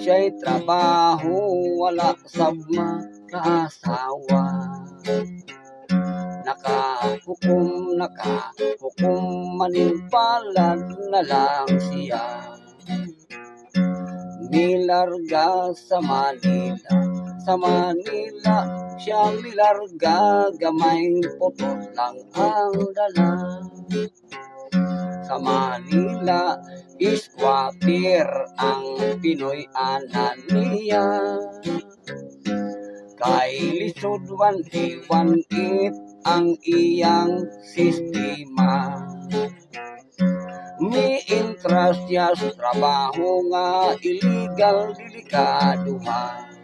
siya'y trabaho, wala sa makaasawa. Nakahukom manimpalad na lang siya. Nilarga sa Manila siya nilarga, gamayng putot lang ang dala. Sa Manila, squatter ang Pinoy anan niya. Kay lisod 1A18 ang iyang sistema. May interest niya sa trabaho nga illegal, delikaduha.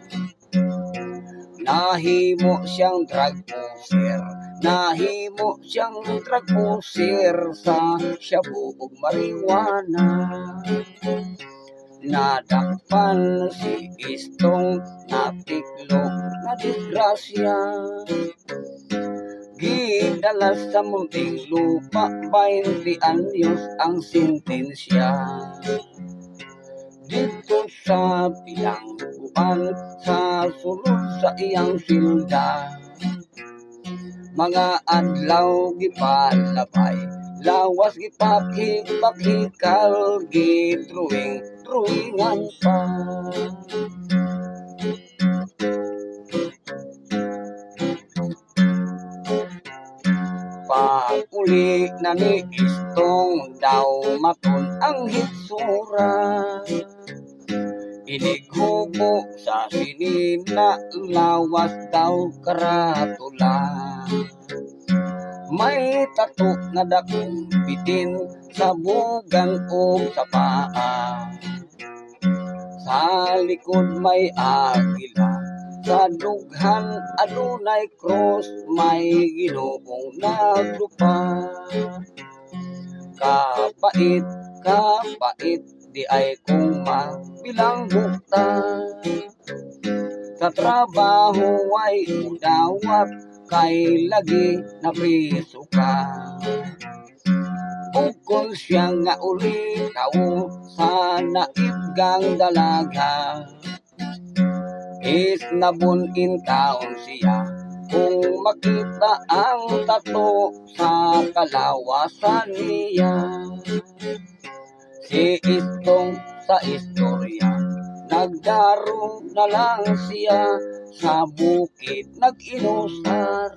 Nahimo siyang drug pusher sa shabu ug marijuana. Nadakpan si Istong natiklo na disgrasya. Gidala sa munting lupa, 20 anyos ang sentensya. Dito sa bilangguan, sa sulod sa iyang silda, mga adlaw gipalabay, lawas gipakikal, gidruingan pa. Pauli na ni Istong daw maton ang hitsura. Inighubo sa sinina, lawas daw karatula. May tato nga dakong bitin sa bugan o sa paa. Sa likod may agila, sa dughan adunay cross, may Ginoong naglupa. Kapait di ay kung mabilangguta. Sa trabaho ay udawat, kay lagi na priso ka. Ukol siya nga uli tao sa naibgang dalaga. Is nabunin taon siya kung makita ang tato sa kalawasan niya. Si Istong sa istorya, nagdarong na lang siya, sa bukid nag-inusar.